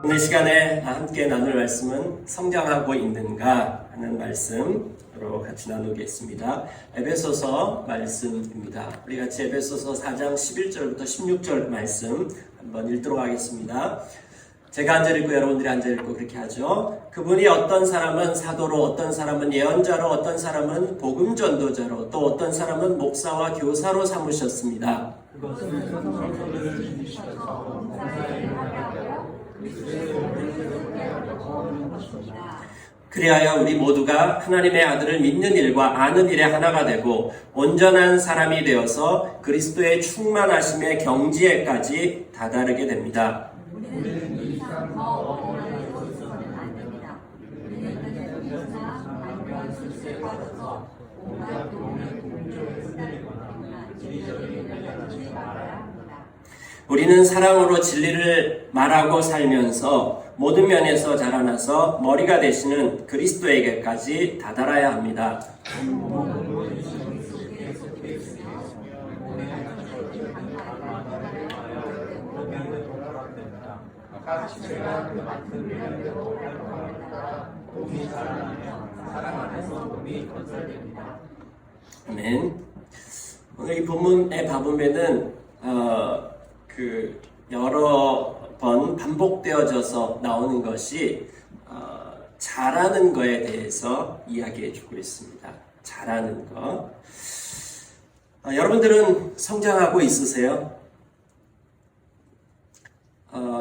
오늘 시간에 함께 나눌 말씀은 성장하고 있는가 하는 말씀으로 같이 나누겠습니다. 에베소서 말씀입니다. 우리 같이 에베소서 4장 11절부터 16절 말씀 한번 읽도록 하겠습니다. 제가 앉아 읽고 여러분들이 앉아 읽고 그렇게 하죠. 그분이 어떤 사람은 사도로, 어떤 사람은 예언자로, 어떤 사람은 복음 전도자로, 또 어떤 사람은 목사와 교사로 삼으셨습니다. 그리하여 우리 모두가 하나님의 아들을 믿는 일과 아는 일에 하나가 되고 온전한 사람이 되어서 그리스도의 충만하심의 경지에까지 다다르게 됩니다. 우리는 사랑으로 진리를 말하고 살면서 모든 면에서 자라나서 머리가 되시는 그리스도에게까지 다다라야 합니다. 아멘. 오늘 이 본문에 봐보면은 여러 번 반복되어져서 나오는 것이 잘하는 거에 대해서 이야기해주고 있습니다. 잘하는 거. 여러분들은 성장하고 있으세요?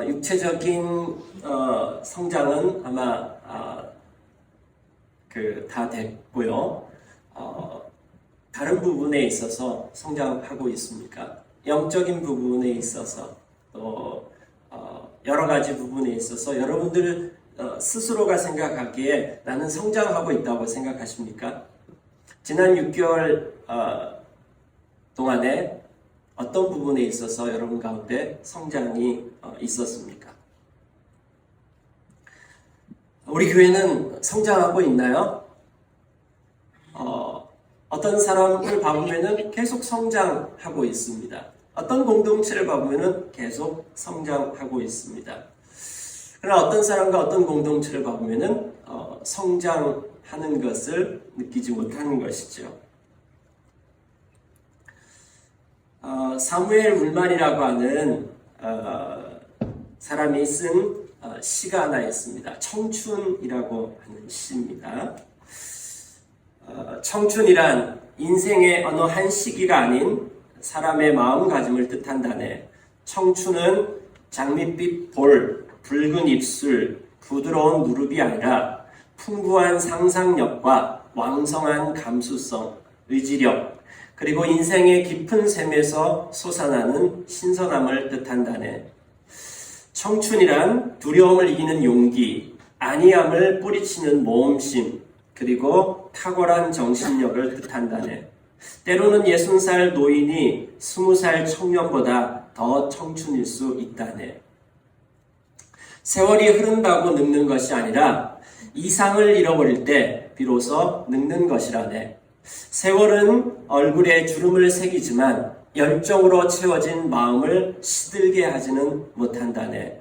육체적인 성장은 아마 다 됐고요. 다른 부분에 있어서 성장하고 있습니까? 영적인 부분에 있어서 또 여러 가지 부분에 있어서 여러분들 스스로가 생각하기에 나는 성장하고 있다고 생각하십니까? 지난 6개월 동안에 어떤 부분에 있어서 여러분 가운데 성장이 있었습니까? 우리 교회는 성장하고 있나요? 어떤 사람을 봐보면은 계속 성장하고 있습니다. 어떤 공동체를 봐보면은 계속 성장하고 있습니다. 그러나 어떤 사람과 어떤 공동체를 봐보면은 성장하는 것을 느끼지 못하는 것이죠. 사무엘 울만이라고 하는 사람이 쓴 시가 하나 있습니다. 청춘이라고 하는 시입니다. 청춘이란 인생의 어느 한 시기가 아닌 사람의 마음가짐을 뜻한다네. 청춘은 장밋빛 볼, 붉은 입술, 부드러운 무릎이 아니라 풍부한 상상력과 왕성한 감수성, 의지력, 그리고 인생의 깊은 샘에서 솟아나는 신선함을 뜻한다네. 청춘이란 두려움을 이기는 용기, 안이함을 뿌리치는 모험심, 그리고 탁월한 정신력을 뜻한다네. 때로는 60살 노인이 20살 청년보다 더 청춘일 수 있다네. 세월이 흐른다고 늙는 것이 아니라 이상을 잃어버릴 때 비로소 늙는 것이라네. 세월은 얼굴에 주름을 새기지만 열정으로 채워진 마음을 시들게 하지는 못한다네.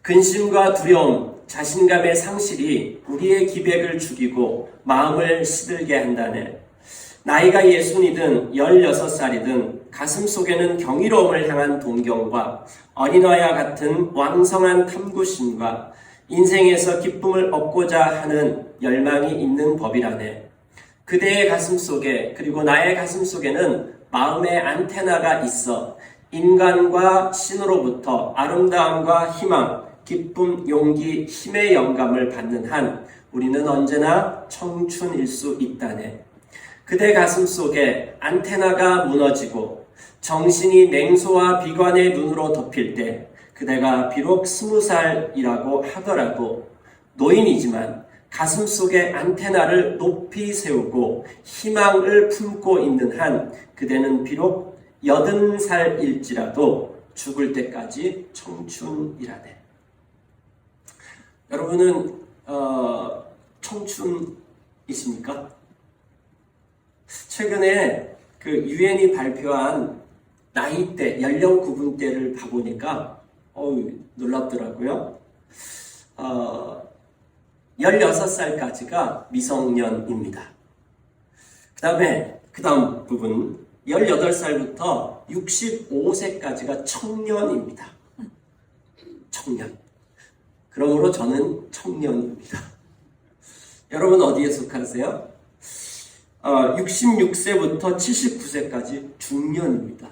근심과 두려움, 자신감의 상실이 우리의 기백을 죽이고 마음을 시들게 한다네. 나이가 60이든 16살이든 가슴 속에는 경이로움을 향한 동경과 어린아이와 같은 왕성한 탐구심과 인생에서 기쁨을 얻고자 하는 열망이 있는 법이라네. 그대의 가슴 속에 그리고 나의 가슴 속에는 마음의 안테나가 있어 인간과 신으로부터 아름다움과 희망, 기쁨, 용기, 힘의 영감을 받는 한 우리는 언제나 청춘일 수 있다네. 그대 가슴 속에 안테나가 무너지고 정신이 냉소와 비관의 눈으로 덮일 때 그대가 비록 20살이라고 하더라도 노인이지만 가슴 속에 안테나를 높이 세우고 희망을 품고 있는 한 그대는 비록 80살일지라도 죽을 때까지 청춘이라네. 여러분은 청춘이십니까? 최근에 유엔이 발표한 나이대, 연령 구분대를 봐보니까 놀랍더라고요. 16살까지가 미성년입니다. 그 다음 부분 18살부터 65세까지가 청년입니다. 청년. 그러므로 저는 청년입니다. 여러분 어디에 속하세요? 66세부터 79세까지 중년입니다.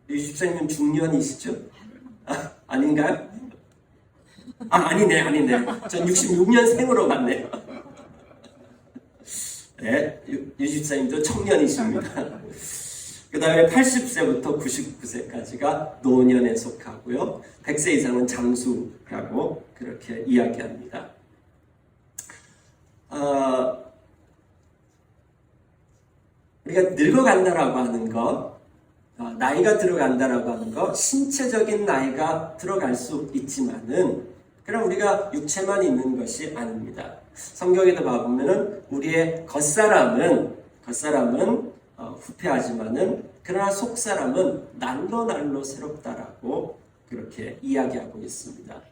유십사님은 중년이시죠? 아닌가요? 아니네. 전 66년생으로 맞네요. 네, 유십사님도 청년이십니다. 그 다음에 80세부터 99세까지가 노년에 속하고요. 100세 이상은 장수라고 그렇게 이야기합니다. 우리가 늙어간다라고 하는 것, 나이가 들어간다라고 하는 것, 신체적인 나이가 들어갈 수 있지만은 그럼 우리가 육체만 있는 것이 아닙니다. 성경에도 봐보면은 우리의 겉사람은 후패하지만은 그러나 속사람은 날로 새롭다라고 그렇게 이야기하고 있습니다.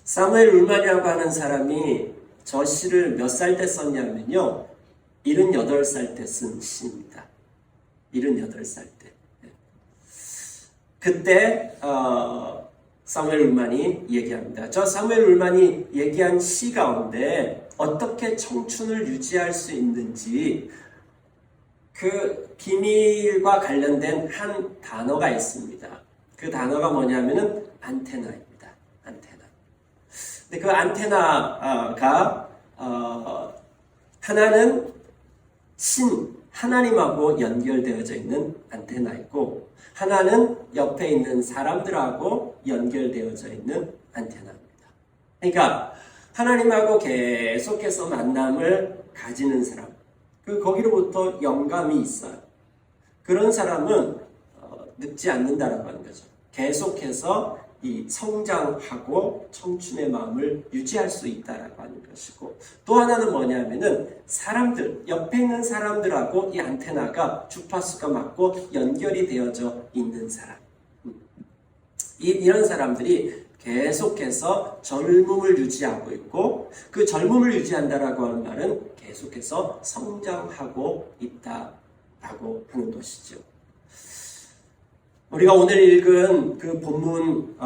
사무엘 울만이라고 하는 사람이 저 시를 몇 살 때 썼냐면요, 78살 때 쓴 시입니다. 78살 때. 그때 사무엘 울만이 얘기합니다. 저 사무엘 울만이 얘기한 시 가운데 어떻게 청춘을 유지할 수 있는지 그 비밀과 관련된 한 단어가 있습니다. 그 단어가 뭐냐면은 안테나입니다. 안테나. 근데 그 안테나가 하나는 하나님하고 연결되어져 있는 안테나이고, 하나는 옆에 있는 사람들하고 연결되어져 있는 안테나입니다. 그러니까 하나님하고 계속해서 만남을 가지는 사람, 거기로부터 영감이 있어요. 그런 사람은 늙지 않는다라고 하는 거죠. 계속해서 이 성장하고 청춘의 마음을 유지할 수 있다라고 하는 것이고, 또 하나는 뭐냐면은 사람들, 옆에 있는 사람들하고 이 안테나가 주파수가 맞고 연결이 되어져 있는 사람. 이런 사람들이 계속해서 젊음을 유지하고 있고, 그 젊음을 유지한다라고 하는 말은 계속해서 성장하고 있다라고 하는 것이죠. 우리가 오늘 읽은 그 본문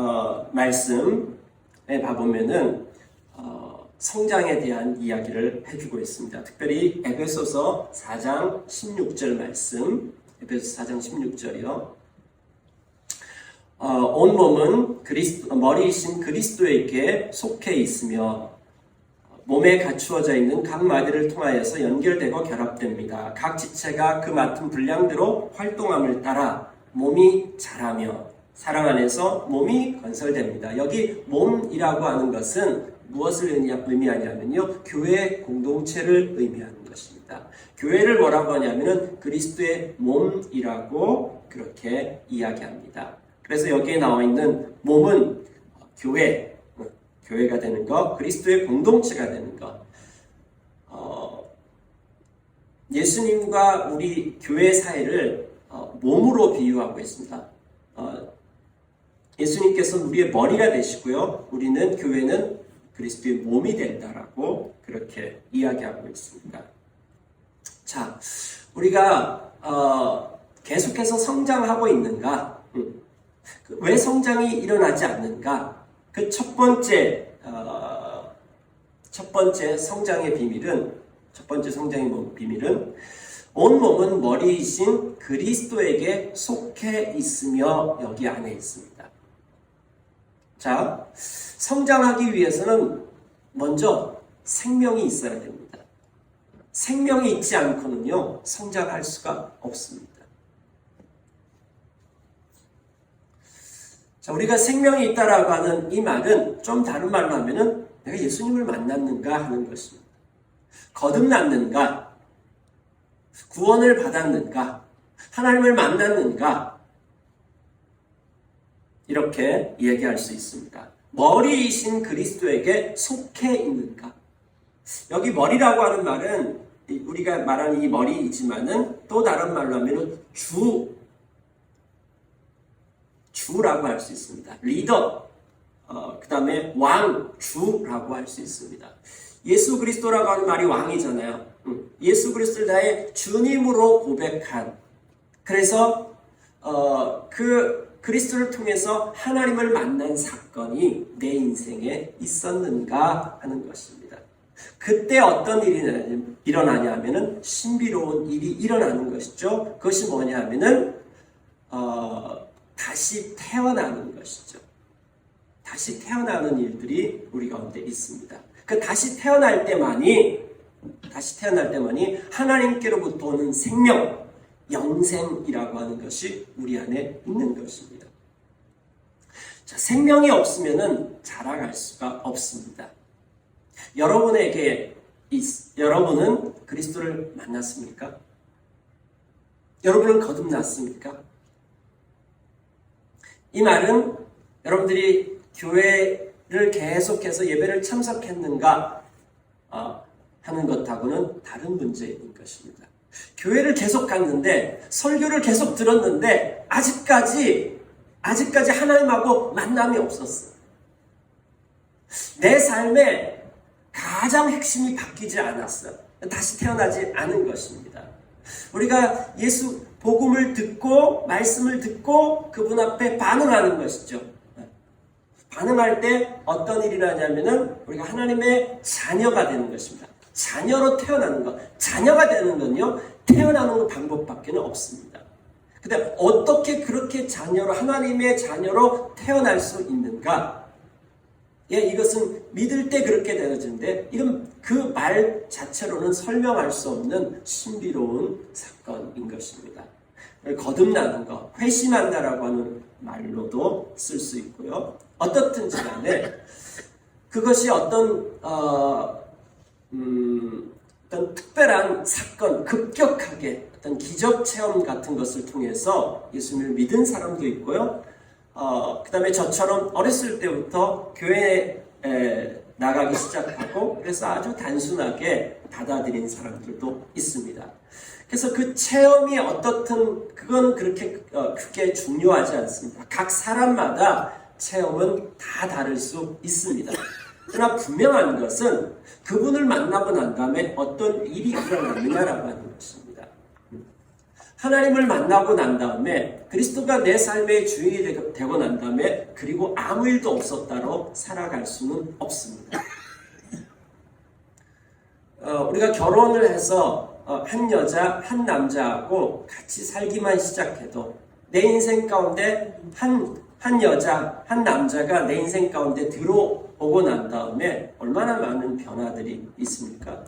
말씀에 봐보면은 성장에 대한 이야기를 해주고 있습니다. 특별히 에베소서 4장 16절 말씀, 에베소서 4장 16절이요. 온 몸은 머리이신 그리스도에게 속해 있으며 몸에 갖추어져 있는 각 마디를 통하여서 연결되고 결합됩니다. 각 지체가 그 맡은 분량대로 활동함을 따라 몸이 자라며 사랑 안에서 몸이 건설됩니다. 여기 몸이라고 하는 것은 무엇을 의미하냐면요, 교회 공동체를 의미하는 것입니다. 교회를 뭐라고 하냐면은 그리스도의 몸이라고 그렇게 이야기합니다. 그래서 여기에 나와 있는 몸은 교회가 되는 것, 그리스도의 공동체가 되는 것. 예수님과 우리 교회 사이를 몸으로 비유하고 있습니다. 예수님께서는 우리의 머리가 되시고요, 우리는 교회는 그리스도의 몸이 된다라고 그렇게 이야기하고 있습니다. 자, 우리가 계속해서 성장하고 있는가? 왜 성장이 일어나지 않는가? 그 첫 번째 성장의 비밀은 온 몸은 머리이신 그리스도에게 속해 있으며 여기 안에 있습니다. 자, 성장하기 위해서는 먼저 생명이 있어야 됩니다. 생명이 있지 않고는요, 성장할 수가 없습니다. 자, 우리가 생명이 있다라고 하는 이 말은 좀 다른 말로 하면은 내가 예수님을 만났는가 하는 것입니다. 거듭났는가? 구원을 받았는가? 하나님을 만났는가? 이렇게 얘기할 수 있습니다. 머리이신 그리스도에게 속해 있는가? 여기 머리라고 하는 말은 우리가 말하는 이 머리이지만은 또 다른 말로 하면 주라고 할 수 있습니다. 리더, 그 다음에 왕, 주라고 할 수 있습니다. 예수 그리스도라고 하는 말이 왕이잖아요. 예수 그리스도를 나의 주님으로 고백한, 그래서 그 그리스도를 통해서 하나님을 만난 사건이 내 인생에 있었는가 하는 것입니다. 그때 어떤 일이 일어나냐 하면은 신비로운 일이 일어나는 것이죠. 그것이 뭐냐 하면은 다시 태어나는 것이죠. 다시 태어나는 일들이 우리 가운데 있습니다. 그 다시 태어날 때만이 하나님께로부터 오는 생명, 영생이라고 하는 것이 우리 안에 있는 것입니다. 자, 생명이 없으면은 자라갈 수가 없습니다. 여러분은 그리스도를 만났습니까? 여러분은 거듭났습니까? 이 말은 여러분들이 교회를 계속해서 예배를 참석했는가 하는 것하고는 다른 문제인 것입니다. 교회를 계속 갔는데, 설교를 계속 들었는데 아직까지 하나님하고 만남이 없었어. 내 삶에 가장 핵심이 바뀌지 않았어. 다시 태어나지 않은 것입니다. 우리가 예수 복음을 듣고 말씀을 듣고 그분 앞에 반응하는 것이죠. 반응할 때 어떤 일이 나냐면은 우리가 하나님의 자녀가 되는 것입니다. 자녀로 태어나는 것. 자녀가 되는 건요, 태어나는 방법밖에 없습니다. 근데 어떻게 그렇게 하나님의 자녀로 태어날 수 있는가? 예, 이것은 믿을 때 그렇게 되어지는데, 이건 그 말 자체로는 설명할 수 없는 신비로운 사건인 것입니다. 거듭나는 것, 회심한다라고 하는 말로도 쓸 수 있고요. 어떻든지 간에 그것이 어떤 특별한 사건, 급격하게 어떤 기적 체험 같은 것을 통해서 예수님을 믿은 사람도 있고요. 그 다음에 저처럼 어렸을 때부터 교회에 나가기 시작하고, 그래서 아주 단순하게 받아들인 사람들도 있습니다. 그래서 그 체험이 어떻든 그건 그렇게 크게 중요하지 않습니다. 각 사람마다 체험은 다 다를 수 있습니다. 그러나 분명한 것은 그분을 만나고 난 다음에 어떤 일이 일어나느냐라고 하는 것입니다. 하나님을 만나고 난 다음에, 그리스도가 내 삶의 주인이 되고 난 다음에, 그리고 아무 일도 없었다로 살아갈 수는 없습니다. 우리가 결혼을 해서 한 여자, 한 남자하고 같이 살기만 시작해도 내 인생 가운데 한 여자, 한 남자가 내 인생 가운데 들어오고 난 다음에 얼마나 많은 변화들이 있습니까?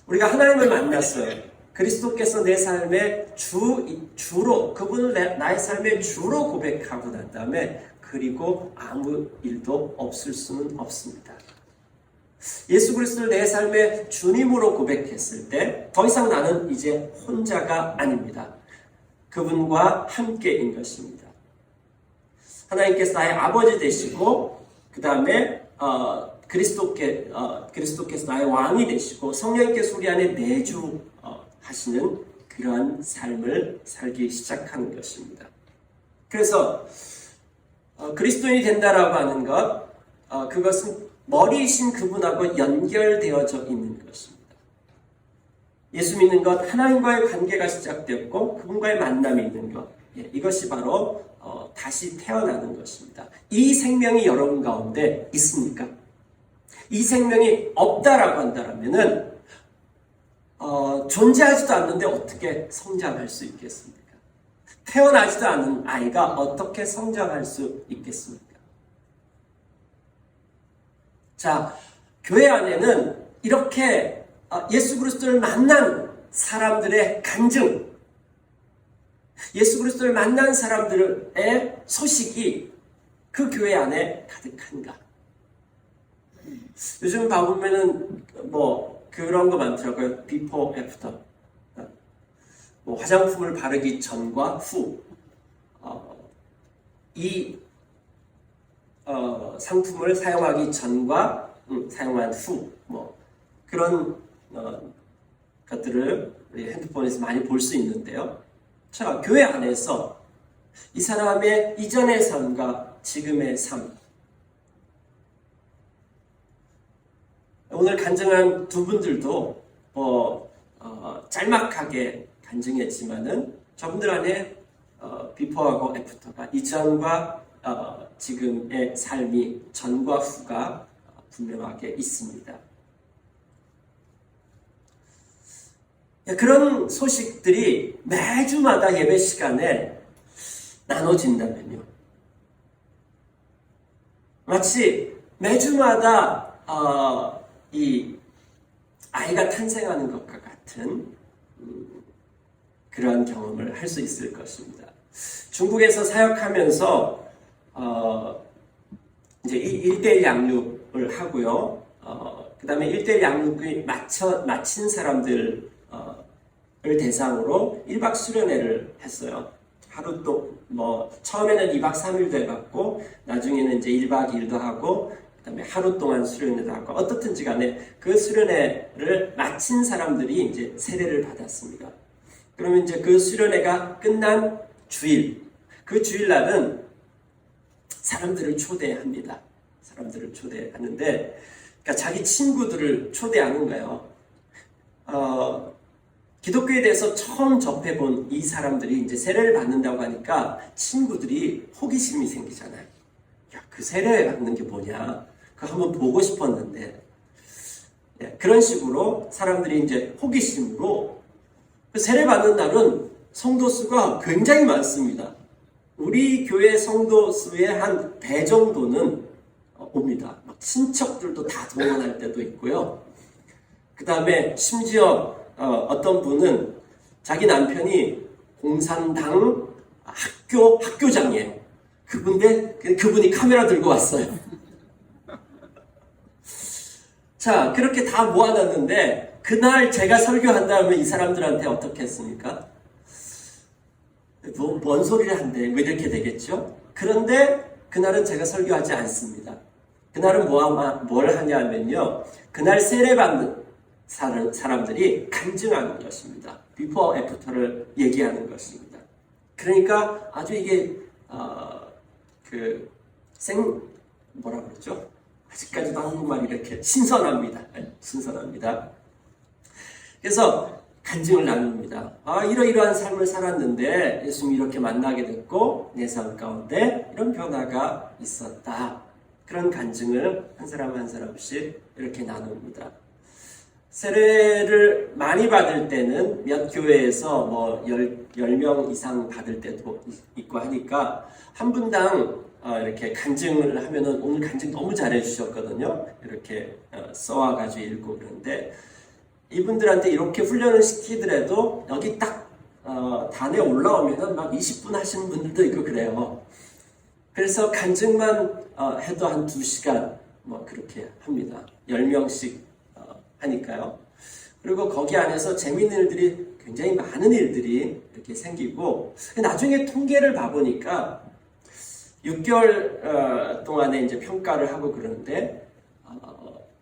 우리가 하나님을 만났어요. 그리스도께서 내 삶의 주로, 그분을 나의 삶의 주로 고백하고 난 다음에, 그리고 아무 일도 없을 수는 없습니다. 예수 그리스도를 내 삶의 주님으로 고백했을 때 더 이상 나는 이제 혼자가 아닙니다. 그분과 함께인 것입니다. 하나님께서 나의 아버지 되시고, 그 다음에 그리스도께서 나의 왕이 되시고, 성령께서 우리 안에 내주 하시는 그러한 삶을 살기 시작하는 것입니다. 그래서 그리스도인이 된다라고 하는 것, 그것은 머리이신 그분하고 연결되어져 있는 것입니다. 예수 믿는 것, 하나님과의 관계가 시작되었고 그분과의 만남이 있는 것, 이것이 바로 다시 태어나는 것입니다. 이 생명이 여러분 가운데 있습니까? 이 생명이 없다라고 한다면은 존재하지도 않는데 어떻게 성장할 수 있겠습니까? 태어나지도 않은 아이가 어떻게 성장할 수 있겠습니까? 자, 교회 안에는 이렇게 예수 그리스도를 만난 사람들의 간증, 예수 그리스도를 만난 사람들의 소식이 그 교회 안에 가득한가? 요즘 봐보면은 그런 거 많더라고요. 비포, 애프터. 화장품을 바르기 전과 후. 이 상품을 사용하기 전과 사용한 후. 그런 것들을 우리 핸드폰에서 많이 볼 수 있는데요. 자, 교회 안에서 이 사람의 이전의 삶과 지금의 삶, 오늘 간증한 두 분들도 짤막하게 간증했지만은 저분들 안에 비포하고 애프터가 이전과 지금의 삶이 전과 후가 분명하게 있습니다. 그런 소식들이 매주마다 예배 시간에 나눠진다면요. 마치 매주마다 이 아이가 탄생하는 것과 같은 그러한 경험을 할 수 있을 것입니다. 중국에서 사역하면서 이제 1대1 양육을 하고요. 그 다음에 1대1 양육이 마친 사람들을 대상으로 1박 수련회를 했어요. 하루 또 처음에는 2박 3일도 해봤고 나중에는 이제 1박 2일도 하고 그 다음에 하루 동안 수련회도 하고 어떻든지 간에 그 수련회를 마친 사람들이 이제 세례를 받았습니다. 그러면 이제 그 수련회가 끝난 주일, 그 주일날은 사람들을 초대합니다. 사람들을 초대하는데, 그러니까 자기 친구들을 초대하는 거예요. 기독교에 대해서 처음 접해본 이 사람들이 이제 세례를 받는다고 하니까 친구들이 호기심이 생기잖아요. 야, 그 세례 받는 게 뭐냐? 그거 한번 보고 싶었는데. 그런 식으로 사람들이 이제 호기심으로 세례 받는 날은 성도 수가 굉장히 많습니다. 우리 교회 성도 수의 한 배 정도는 옵니다. 막 친척들도 다 동원할 때도 있고요. 그 다음에 심지어 어떤 분은 자기 남편이 공산당 학교장이에요. 그분이 카메라 들고 왔어요. 자, 그렇게 다 모아놨는데 그날 제가 설교한다면 이 사람들한테 어떻게 했습니까? 뭔 소리를 한대? 왜 이렇게 되겠죠? 그런데 그날은 제가 설교하지 않습니다. 그날은 뭘 하냐면요. 그날 세례받는 사람들이 간증하는 것입니다. 비포 애프터를 얘기하는 것입니다. 그러니까 아주 이게 뭐라 그러죠? 아직까지도 한국말이 이렇게 신선합니다. 신선합니다. 그래서 간증을 나눕니다. 이러이러한 삶을 살았는데 예수님 이렇게 만나게 됐고 내 삶 가운데 이런 변화가 있었다. 그런 간증을 한 사람 한 사람씩 이렇게 나눕니다. 세례를 많이 받을 때는 몇 교회에서 10명 이상 받을 때도 있고 하니까 한 분당 이렇게 간증을 하면은 오늘 간증 너무 잘해 주셨거든요. 이렇게 써와가지고 읽고 그러는데 이분들한테 이렇게 훈련을 시키더라도 여기 딱 단에 올라오면은 막 20분 하시는 분들도 있고 그래요. 그래서 간증만 해도 한 2시간 그렇게 합니다. 10명씩 하니까요. 그리고 거기 안에서 재미있는 일들이 굉장히 많은 일들이 이렇게 생기고 나중에 통계를 봐보니까 6개월 동안에 이제 평가를 하고 그러는데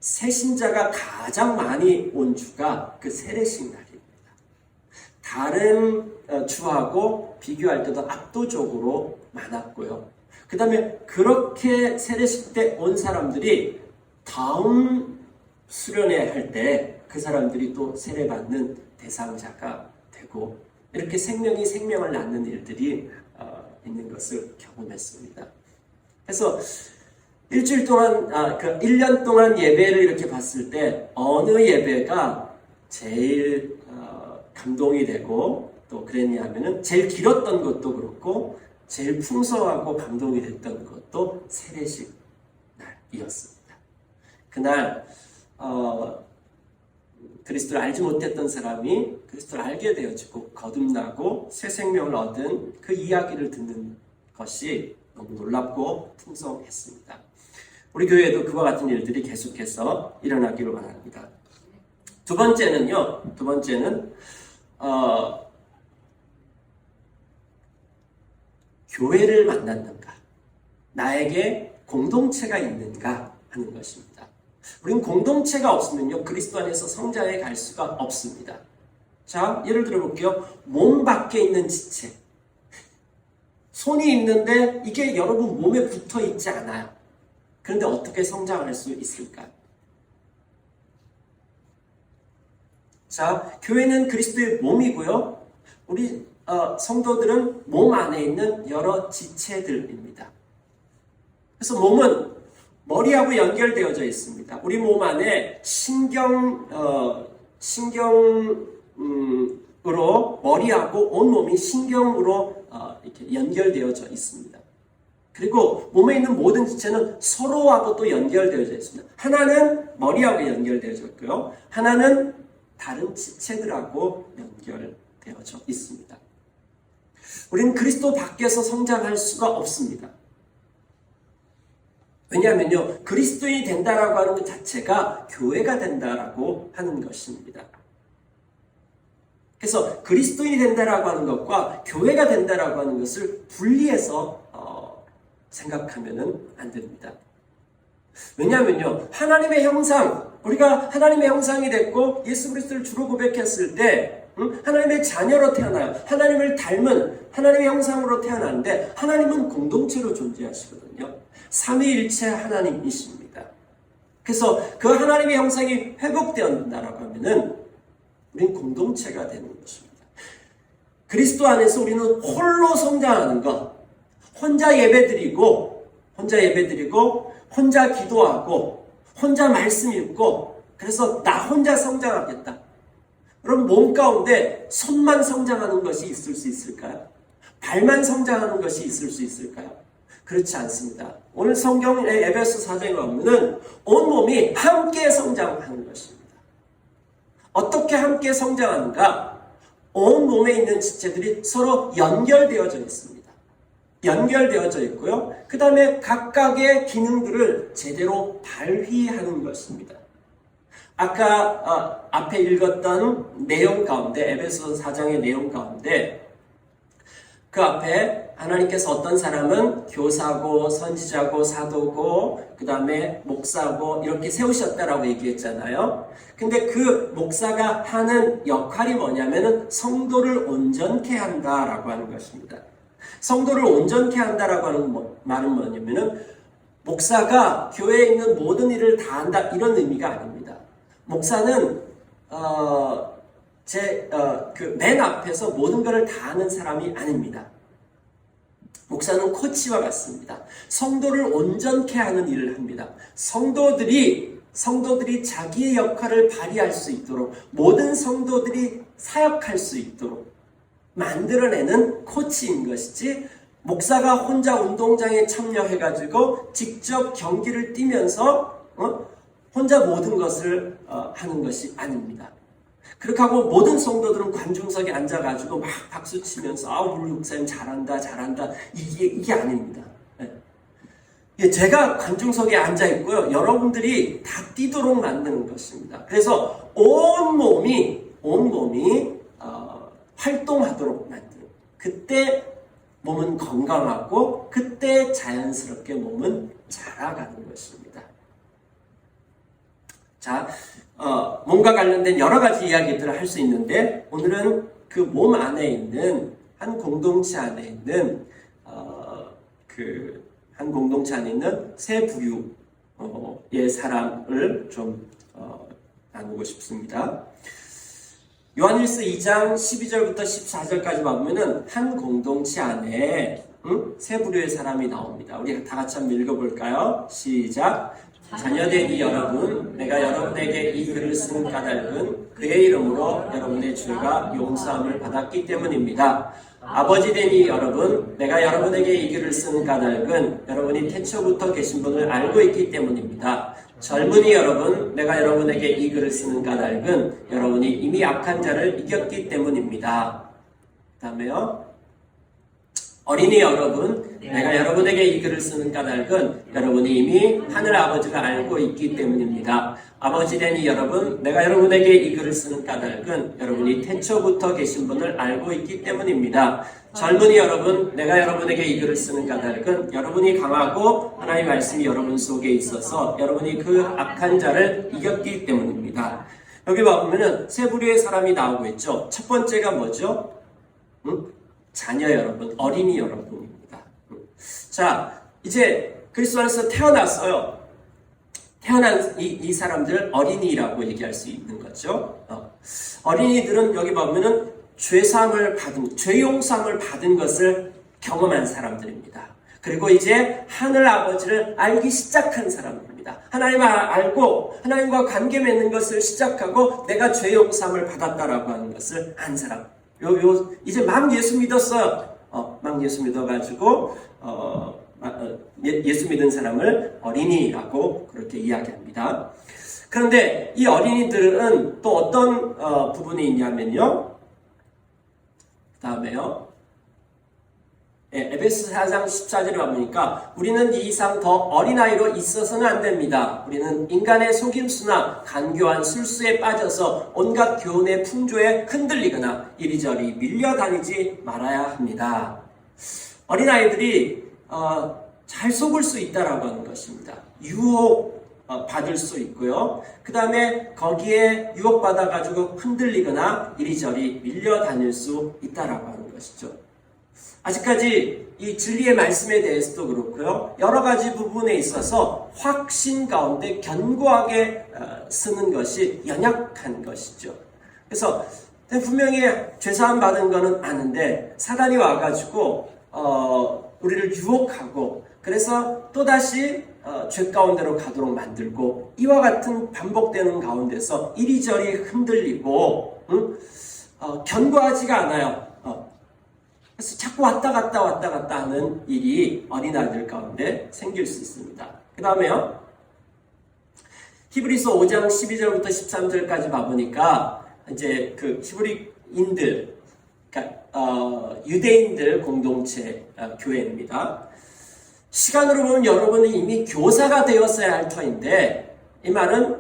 새신자가 가장 많이 온 주가 그 세례식 날입니다. 다른 주하고 비교할 때도 압도적으로 많았고요. 그 다음에 그렇게 세례식 때 온 사람들이 다음 수련회 할 때 그 사람들이 또 세례받는 대상자가 되고 이렇게 생명이 생명을 낳는 일들이 있는 것을 경험했습니다. 그래서 일주일 동안, 1년 동안 예배를 이렇게 봤을 때 어느 예배가 제일 감동이 되고 또 그랬냐 하면은 제일 길었던 것도 그렇고 제일 풍성하고 감동이 됐던 것도 세례식 날이었습니다. 그날 그리스도를 알지 못했던 사람이 그리스도를 알게 되어지고 거듭나고 새 생명을 얻은 그 이야기를 듣는 것이 너무 놀랍고 풍성했습니다. 우리 교회에도 그와 같은 일들이 계속해서 일어나기를 바랍니다. 두 번째는 교회를 만났는가, 나에게 공동체가 있는가 하는 것입니다. 우리는 공동체가 없으면요 그리스도 안에서 성장해 갈 수가 없습니다. 자, 예를 들어 볼게요. 몸 밖에 있는 지체, 손이 있는데 이게 여러분 몸에 붙어 있지 않아요. 그런데 어떻게 성장할 수 있을까요? 자, 교회는 그리스도의 몸이고요. 우리 성도들은 몸 안에 있는 여러 지체들입니다. 그래서 몸은 머리하고 연결되어져 있습니다. 우리 몸 안에 신경으로 머리하고 온 몸이 신경으로 이렇게 연결되어져 있습니다. 그리고 몸에 있는 모든 지체는 서로하고 또 연결되어져 있습니다. 하나는 머리하고 연결되어져 있고요. 하나는 다른 지체들하고 연결되어져 있습니다. 우리는 그리스도 밖에서 성장할 수가 없습니다. 왜냐하면요, 그리스도인이 된다라고 하는 것 자체가 교회가 된다라고 하는 것입니다. 그래서 그리스도인이 된다라고 하는 것과 교회가 된다라고 하는 것을 분리해서 생각하면은 안 됩니다. 왜냐하면요, 하나님의 형상, 우리가 하나님의 형상이 됐고 예수 그리스도를 주로 고백했을 때 하나님의 자녀로 태어나요. 하나님을 닮은 하나님의 형상으로 태어나는데 하나님은 공동체로 존재하시거든요. 삼위일체 하나님이십니다. 그래서 그 하나님의 형상이 회복되었다라고 하면은 우리는 공동체가 되는 것입니다. 그리스도 안에서 우리는 홀로 성장하는 것, 혼자 예배드리고 혼자 기도하고 혼자 말씀 읽고 그래서 나 혼자 성장하겠다. 그럼 몸 가운데 손만 성장하는 것이 있을 수 있을까요? 발만 성장하는 것이 있을 수 있을까요? 그렇지 않습니다. 오늘 성경의 에베소 4장에 보면은 온몸이 함께 성장하는 것입니다. 어떻게 함께 성장하는가? 온몸에 있는 지체들이 서로 연결되어져 있습니다. 연결되어져 있고요. 그 다음에 각각의 기능들을 제대로 발휘하는 것입니다. 아까 앞에 읽었던 내용 가운데, 에베소 4장의 내용 가운데 그 앞에 하나님께서 어떤 사람은 교사고 선지자고 사도고 그 다음에 목사고 이렇게 세우셨다라고 얘기했잖아요. 근데 그 목사가 하는 역할이 뭐냐면은 성도를 온전케 한다라고 하는 것입니다. 성도를 온전케 한다라고 하는 말은 뭐냐면은 목사가 교회에 있는 모든 일을 다 한다 이런 의미가 아닙니다. 목사는 맨 앞에서 모든 것을 다 하는 사람이 아닙니다. 목사는 코치와 같습니다. 성도를 온전케 하는 일을 합니다. 성도들이 자기의 역할을 발휘할 수 있도록 모든 성도들이 사역할 수 있도록 만들어내는 코치인 것이지 목사가 혼자 운동장에 참여해가지고 직접 경기를 뛰면서 혼자 모든 것을 하는 것이 아닙니다. 그렇게 하고 모든 성도들은 관중석에 앉아가지고 막 박수 치면서 우리 목사님 잘한다 이게 아닙니다. 제가 관중석에 앉아 있고요. 여러분들이 다 뛰도록 만드는 것입니다. 그래서 온 몸이 활동하도록 만드는. 그때 몸은 건강하고 그때 자연스럽게 몸은 자라가는 것입니다. 자, 몸과 관련된 여러 가지 이야기들을 할 수 있는데 오늘은 그 몸 안에 있는 한 공동체 안에 있는 한 공동체 안에 있는 세 부류의 사람을 좀 나누고 싶습니다. 요한일서 2장 12절부터 14절까지 보면은 한 공동체 안에 세 부류의 사람이 나옵니다. 우리 다 같이 한번 읽어볼까요? 시작. 자녀된 이 여러분, 내가 여러분에게 이 글을 쓰는 까닭은 그의 이름으로 여러분의 죄가 용서함을 받았기 때문입니다. 아버지 된 이 여러분, 내가 여러분에게 이 글을 쓰는 까닭은 여러분이 태초부터 계신 분을 알고 있기 때문입니다. 젊은이 여러분, 내가 여러분에게 이 글을 쓰는 까닭은 여러분이 이미 악한 자를 이겼기 때문입니다. 그 다음에요. 어린이 여러분, 내가 여러분에게 이 글을 쓰는 까닭은 여러분이 이미 하늘 아버지를 알고 있기 때문입니다. 아버지 된 이 여러분, 내가 여러분에게 이 글을 쓰는 까닭은 여러분이 태초부터 계신 분을 알고 있기 때문입니다. 젊은이 여러분, 내가 여러분에게 이 글을 쓰는 까닭은 여러분이 강하고 하나님의 말씀이 여러분 속에 있어서 여러분이 그 악한 자를 이겼기 때문입니다. 여기 보면은 세 부류의 사람이 나오고 있죠. 첫 번째가 뭐죠? 자녀 여러분, 어린이 여러분입니다. 자, 이제 그리스도 안에서 태어났어요. 태어난 이 사람들을 어린이라고 얘기할 수 있는 거죠. 어린이들은 여기 보면은 죄 용서함을 받은 것을 경험한 사람들입니다. 그리고 이제 하늘 아버지를 알기 시작한 사람들입니다. 하나님을 알고 하나님과 관계 맺는 것을 시작하고 내가 죄 용서함을 받았다라고 하는 것을 안 사람. 이제 막 예수 믿었어요. 막 예수 믿어가지고 예수 믿은 사람을 어린이라고 그렇게 이야기합니다. 그런데 이 어린이들은 또 어떤 부분이 있냐면요. 다음에요. 에베소 4장 14절에 보니까 우리는 이 이상 더 어린아이로 있어서는 안 됩니다. 우리는 인간의 속임수나 간교한 술수에 빠져서 온갖 교훈의 풍조에 흔들리거나 이리저리 밀려다니지 말아야 합니다. 어린아이들이 잘 속을 수 있다라고 하는 것입니다. 유혹 받을 수 있고요. 그 다음에 거기에 유혹받아가지고 흔들리거나 이리저리 밀려다닐 수 있다라고 하는 것이죠. 아직까지 이 진리의 말씀에 대해서도 그렇고요. 여러 가지 부분에 있어서 확신 가운데 견고하게 쓰는 것이 연약한 것이죠. 그래서 분명히 죄사함 받은 거는 아는데 사단이 와가지고 우리를 유혹하고 그래서 또다시 죄 가운데로 가도록 만들고 이와 같은 반복되는 가운데서 이리저리 흔들리고 견고하지가 않아요. 그래서 자꾸 왔다 갔다 하는 일이 어린아이들 가운데 생길 수 있습니다. 그 다음에요. 히브리서 5장 12절부터 13절까지 봐보니까 이제 그 히브리인들, 그러니까 유대인들 공동체 교회입니다. 시간으로 보면 여러분은 이미 교사가 되었어야 할 터인데 이 말은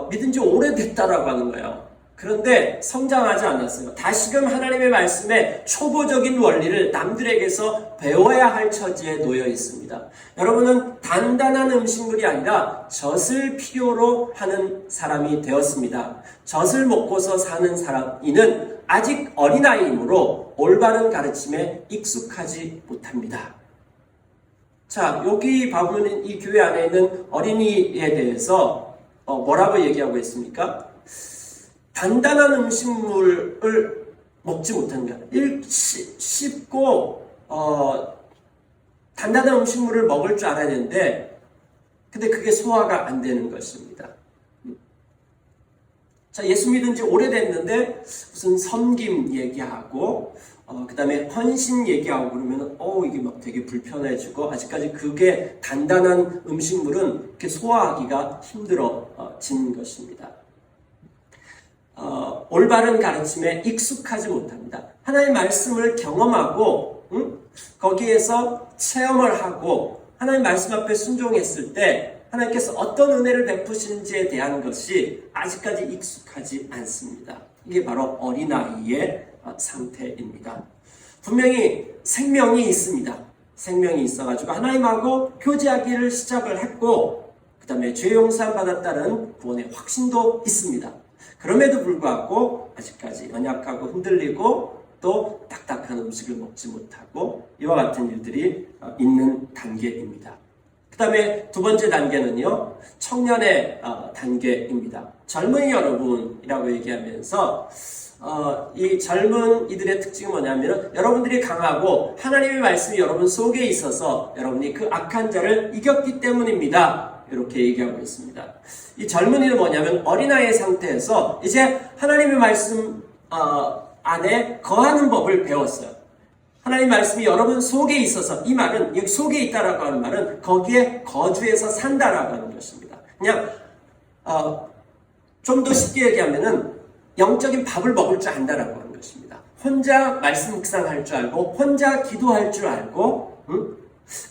믿은 지 오래됐다라고 하는 거예요. 그런데 성장하지 않았어요. 다시금 하나님의 말씀에 초보적인 원리를 남들에게서 배워야 할 처지에 놓여 있습니다. 여러분은 단단한 음식물이 아니라 젖을 필요로 하는 사람이 되었습니다. 젖을 먹고서 사는 이는 아직 어린아이이므로 올바른 가르침에 익숙하지 못합니다. 자, 여기 보면 이 교회 안에 있는 어린이에 대해서 뭐라고 얘기하고 있습니까? 단단한 음식물을 먹지 못하는 거야. 쉽고 단단한 음식물을 먹을 줄 알아야 되는데 근데 그게 소화가 안 되는 것입니다. 자, 예수 믿은 지 오래됐는데 무슨 섬김 얘기하고 그 다음에 헌신 얘기하고 그러면 이게 막 되게 불편해지고 아직까지 그게 단단한 음식물은 이렇게 소화하기가 힘들어진 것입니다. 올바른 가르침에 익숙하지 못합니다. 하나님의 말씀을 경험하고 거기에서 체험을 하고 하나님 말씀 앞에 순종했을 때 하나님께서 어떤 은혜를 베푸시는지에 대한 것이 아직까지 익숙하지 않습니다. 이게 바로 어린아이의 상태입니다. 분명히 생명이 있습니다. 생명이 있어가지고 하나님하고 교제하기를 시작을 했고 그 다음에 죄 용서함 받았다는 구원의 확신도 있습니다. 그럼에도 불구하고 아직까지 연약하고 흔들리고 또 딱딱한 음식을 먹지 못하고 이와 같은 일들이 있는 단계입니다. 그 다음에 두 번째 단계는요, 청년의 단계입니다. 젊은이 여러분이라고 얘기하면서 이 젊은 이들의 특징은 뭐냐면 여러분들이 강하고 하나님의 말씀이 여러분 속에 있어서 여러분이 그 악한 자를 이겼기 때문입니다. 이렇게 얘기하고 있습니다. 이 젊은이는 뭐냐면 어린아이의 상태에서 이제 하나님의 말씀 안에 거하는 법을 배웠어요. 하나님 말씀이 여러분 속에 있어서 이 말은 여기 속에 있다라고 하는 말은 거기에 거주해서 산다라고 하는 것입니다. 그냥 좀 더 쉽게 얘기하면은 영적인 밥을 먹을 줄 안다라고 하는 것입니다. 혼자 말씀 묵상할 줄 알고 혼자 기도할 줄 알고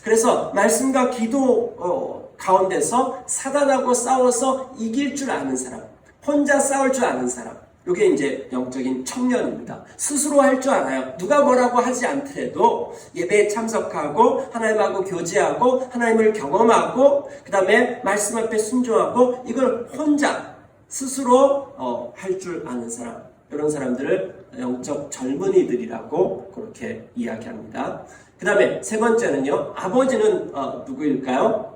그래서 말씀과 기도 가운데서 사단하고 싸워서 이길 줄 아는 사람, 혼자 싸울 줄 아는 사람, 이게 이제 영적인 청년입니다. 스스로 할 줄 알아요. 누가 뭐라고 하지 않더라도 예배에 참석하고 하나님하고 교제하고 하나님을 경험하고 그 다음에 말씀 앞에 순종하고 이걸 혼자 스스로 할 줄 아는 사람, 이런 사람들을 영적 젊은이들이라고 그렇게 이야기합니다. 그 다음에 세 번째는요, 아버지는 누구일까요?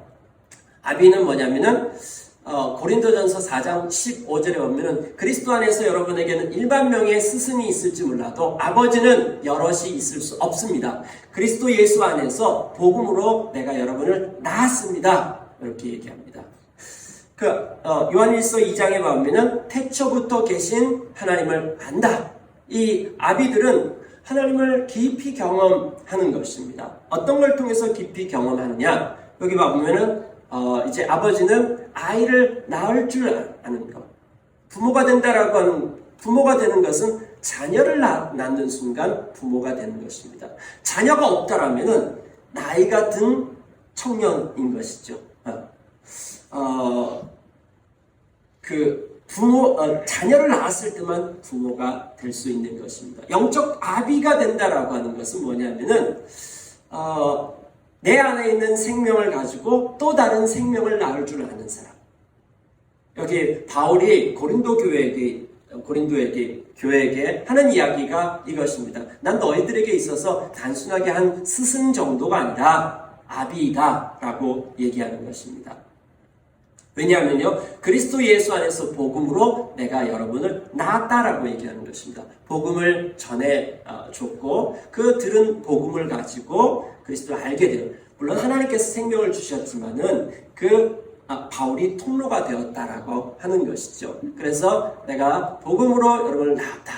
아비는 뭐냐면은 고린도전서 4장 15절에 보면은 그리스도 안에서 여러분에게는 1만 명의 스승이 있을지 몰라도 아버지는 여럿이 있을 수 없습니다. 그리스도 예수 안에서 복음으로 내가 여러분을 낳았습니다. 이렇게 얘기합니다. 요한일서 2장에 보면은 태초부터 계신 하나님을 안다. 이 아비들은 하나님을 깊이 경험하는 것입니다. 어떤 걸 통해서 깊이 경험하느냐? 여기 보면은 이제 아버지는 아이를 낳을 줄 아는 것. 부모가 되는 것은 자녀를 낳는 순간 부모가 되는 것입니다. 자녀가 없다라면은 나이가 든 청년인 것이죠. 자녀를 낳았을 때만 부모가 될 수 있는 것입니다. 영적 아비가 된다라고 하는 것은 뭐냐면은, 내 안에 있는 생명을 가지고 또 다른 생명을 낳을 줄 아는 사람. 여기 바울이 고린도 교회에게 하는 이야기가 이것입니다. 난 너희들에게 있어서 단순하게 한 스승 정도가 아니라 아비이다 라고 얘기하는 것입니다. 왜냐하면요, 그리스도 예수 안에서 복음으로 내가 여러분을 낳았다라고 얘기하는 것입니다. 복음을 전해줬고 그 들은 복음을 가지고 그리스도를 알게 돼요. 물론 하나님께서 생명을 주셨지만은 바울이 통로가 되었다라고 하는 것이죠. 그래서 내가 복음으로 여러분을 낳았다.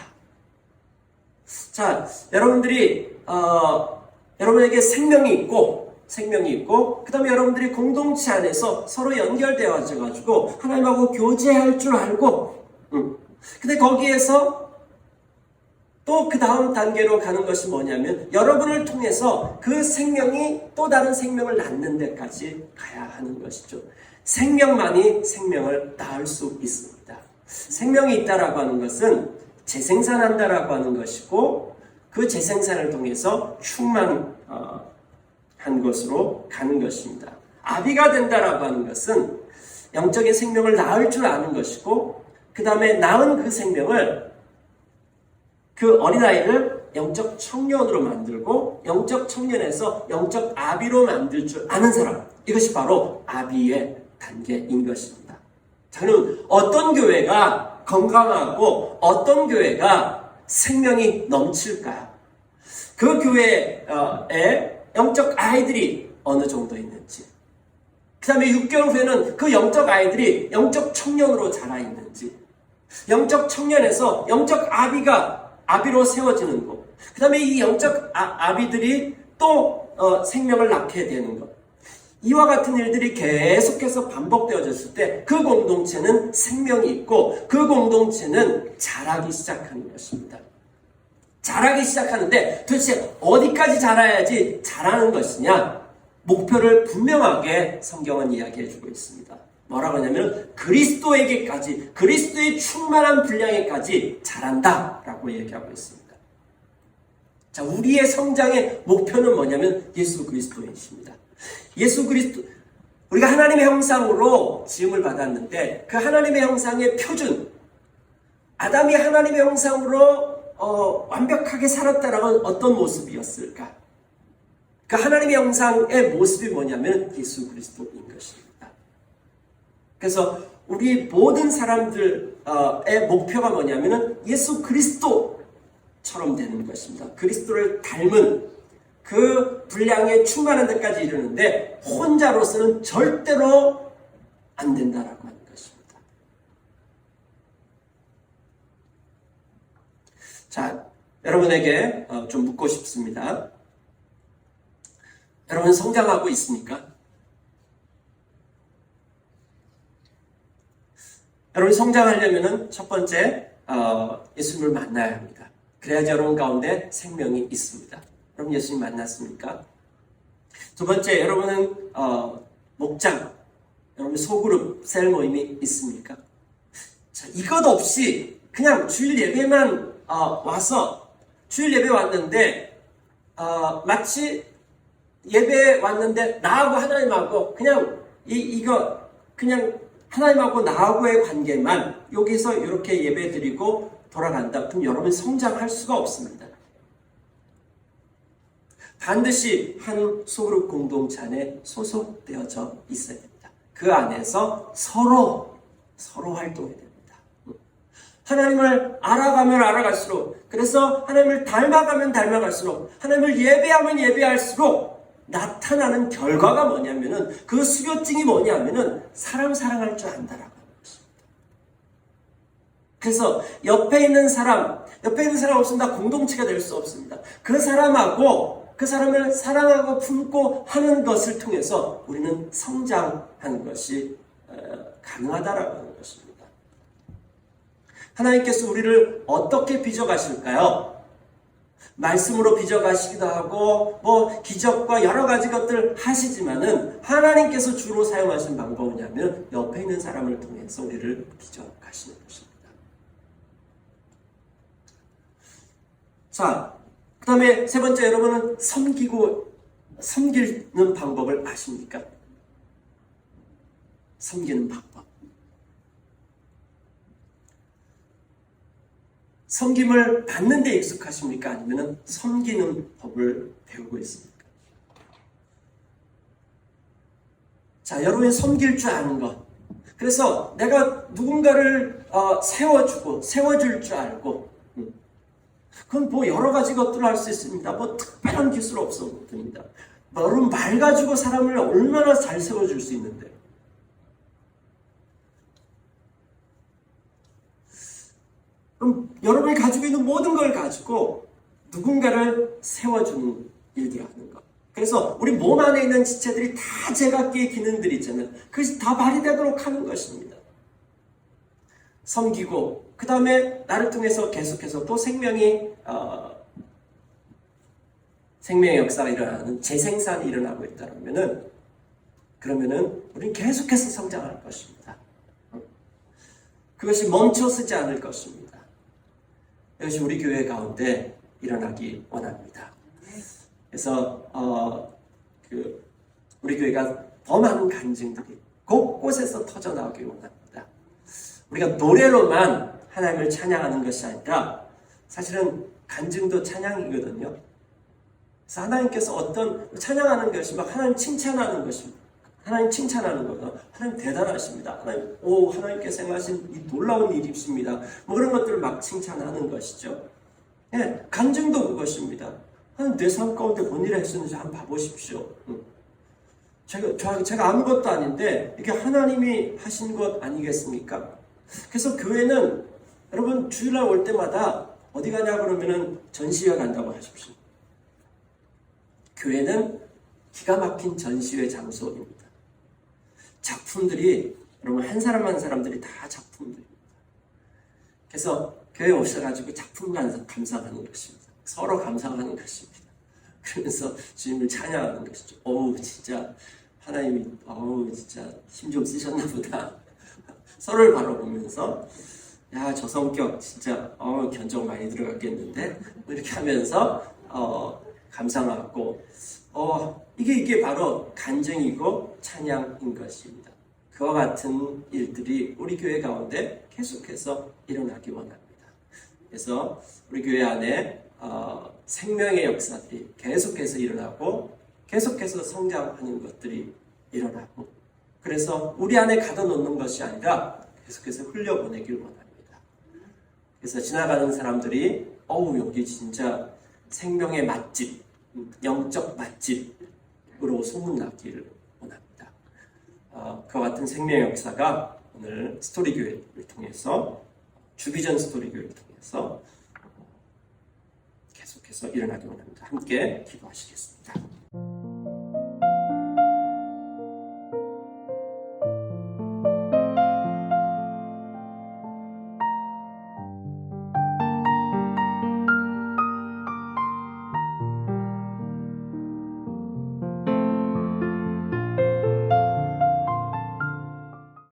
자, 여러분들이 여러분에게 생명이 있고 그 다음에 여러분들이 공동체 안에서 서로 연결되어져 가지고 하나님하고 교제할 줄 알고 근데 거기에서 또 그 다음 단계로 가는 것이 뭐냐면 여러분을 통해서 그 생명이 또 다른 생명을 낳는 데까지 가야 하는 것이죠. 생명만이 생명을 낳을 수 있습니다. 생명이 있다라고 하는 것은 재생산한다라고 하는 것이고 그 재생산을 통해서 충만한 것으로 가는 것입니다. 아비가 된다라고 하는 것은 영적인 생명을 낳을 줄 아는 것이고 그 다음에 낳은 그 생명을 그 어린아이를 영적 청년으로 만들고 영적 청년에서 영적 아비로 만들 줄 아는 사람, 이것이 바로 아비의 단계인 것입니다. 자, 그럼 어떤 교회가 건강하고 어떤 교회가 생명이 넘칠까요? 그 교회에 영적 아이들이 어느 정도 있는지, 그 다음에 6개월 후에는 그 영적 아이들이 영적 청년으로 자라 있는지, 영적 청년에서 영적 아비로 세워지는 것, 그 다음에 이 영적 아비들이 또 생명을 낳게 되는 것, 이와 같은 일들이 계속해서 반복되어졌을 때 그 공동체는 생명이 있고 그 공동체는 자라기 시작하는 것입니다. 자라기 시작하는데 도대체 어디까지 자라야지 자라는 것이냐? 목표를 분명하게 성경은 이야기해주고 있습니다. 뭐라고 하냐면 그리스도에게까지, 그리스도의 충만한 분량에까지 자란다라고 얘기하고 있습니다. 자, 우리의 성장의 목표는 뭐냐면 예수 그리스도이십니다. 예수 그리스도, 우리가 하나님의 형상으로 지음을 받았는데 그 하나님의 형상의 표준, 아담이 하나님의 형상으로 완벽하게 살았다라는 어떤 모습이었을까? 그 하나님의 형상의 모습이 뭐냐면 예수 그리스도인 것입니다. 그래서 우리 모든 사람들의 목표가 뭐냐면 예수 그리스도처럼 되는 것입니다. 그리스도를 닮은 그 분량에 충만한 데까지 이르는데 혼자로서는 절대로 안 된다라고 하는 것입니다. 자, 여러분에게 좀 묻고 싶습니다. 여러분 성장하고 있습니까? 여러분이 성장하려면 첫 번째 예수님을 만나야 합니다. 그래야지 여러분 가운데 생명이 있습니다. 여러분 예수님 만났습니까? 두 번째, 여러분은 목장, 여러분 소그룹, 셀 모임이 있습니까? 자, 이것 없이 그냥 주일 예배만 와서 주일 예배 왔는데 마치 예배 왔는데 나하고 하나님하고 그냥 그냥 하나님하고 나하고의 관계만 여기서 이렇게 예배 드리고 돌아간다. 그럼 여러분 성장할 수가 없습니다. 반드시 한 소그룹 공동체 안에 소속되어져 있어야 됩니다. 그 안에서 서로 활동해야 됩니다. 하나님을 알아가면 알아갈수록, 그래서 하나님을 닮아가면 하나님을 예배하면 예배할수록 나타나는 결과가 뭐냐면은, 그 수료증이 뭐냐면은 사람 사랑할 줄 안다라고 하는 것입니다. 그래서 옆에 있는 사람 없으면 다 공동체가 될 수 없습니다. 그 사람을 사랑하고 품고 하는 것을 통해서 우리는 성장하는 것이 가능하다라고 하는 것입니다. 하나님께서 우리를 어떻게 빚어가실까요? 말씀으로 빚어가시기도 하고 기적과 여러 가지 것들 하시지만은, 하나님께서 주로 사용하신 방법은 뭐냐면 옆에 있는 사람을 통해서 우리를 빚어가시는 것입니다. 자, 그 다음에 세 번째, 여러분은 섬기는 방법을 아십니까? 섬기는 방법. 섬김을 받는 데 익숙하십니까? 아니면 섬기는 법을 배우고 있습니까? 자, 여러분이 섬길 줄 아는 것. 그래서 내가 누군가를 세워줄 줄 알고, 그건 여러 가지 것들을 할 수 있습니다. 특별한 기술 없어도 됩니다. 여러분 말 가지고 사람을 얼마나 잘 세워줄 수 있는데. 그럼 여러분이 가지고 있는 모든 걸 가지고 누군가를 세워주는 일들을 하는 것. 그래서 우리 몸 안에 있는 지체들이 다 제각기의 기능들이 있잖아요. 그것이 다 발휘되도록 하는 것입니다. 섬기고, 그 다음에 나를 통해서 계속해서 또 생명의 역사가 일어나는 재생산이 일어나고 있다면은, 그러면은 우리는 계속해서 성장할 것입니다. 그것이 멈춰서지 않을 것입니다. 이것이 우리 교회 가운데 일어나기 원합니다. 그래서 우리 교회가 더 많은 간증들이 곳곳에서 터져나오기 원합니다. 우리가 노래로만 하나님을 찬양하는 것이 아니라, 사실은 간증도 찬양이거든요. 그래서 하나님께서 찬양하는 것이 하나님 칭찬하는 것입니다. 하나님 칭찬하는 거죠. 하나님 대단하십니다. 하나님께서 행하신 이 놀라운 일이십니다. 그런 것들을 막 칭찬하는 것이죠. 예, 간증도 그것입니다. 하나님 내 삶 가운데 뭔 일을 했었는지 한번 봐보십시오. 제가 아무것도 아닌데 이게 하나님이 하신 것 아니겠습니까? 그래서 교회는, 여러분 주일날 올 때마다 어디 가냐 그러면은 전시회 간다고 하십시오. 교회는 기가 막힌 전시회 장소입니다. 작품들이, 여러분 한 사람 한 사람들이 다 작품들입니다. 그래서 교회 오셔가지고 작품 감상하는 것입니다. 서로 감상하는 것입니다. 그러면서 주님을 찬양하는 것이죠. 진짜 하나님이 진짜 힘 좀 쓰셨나 보다. 서로를 바라보면서, 야, 저 성격 진짜 견적 많이 들어갔겠는데, 이렇게 하면서 감상하고, 이게 바로 간증이고 찬양인 것입니다. 그와 같은 일들이 우리 교회 가운데 계속해서 일어나기 원합니다. 그래서 우리 교회 안에 생명의 역사들이 계속해서 일어나고, 계속해서 성장하는 것들이 일어나고, 그래서 우리 안에 가둬놓는 것이 아니라 계속해서 흘려보내길 원합니다. 그래서 지나가는 사람들이 여기 진짜 생명의 맛집, 영적 맛집으로 소문나기를 원합니다. 그와 같은 생명의 역사가 오늘 스토리교회를 통해서, 주비전 스토리교회를 통해서 계속해서 일어나기 원합니다. 함께 기도하시겠습니다.